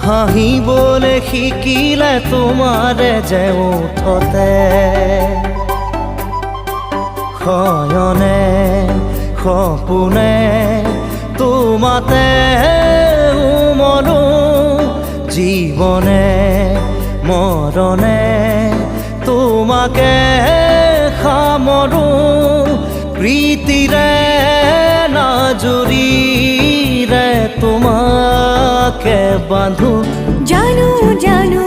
হাঁহিবলৈ শিকিলে তোমাৰে যে ওঠতে শয়নে সপোনে তোমাতে উমলো জীৱনে মৰণে তোমাকে সামৰো প্ৰীতিৰে নাজুৰিৰে তোমাকে বান্ধো জানো জানো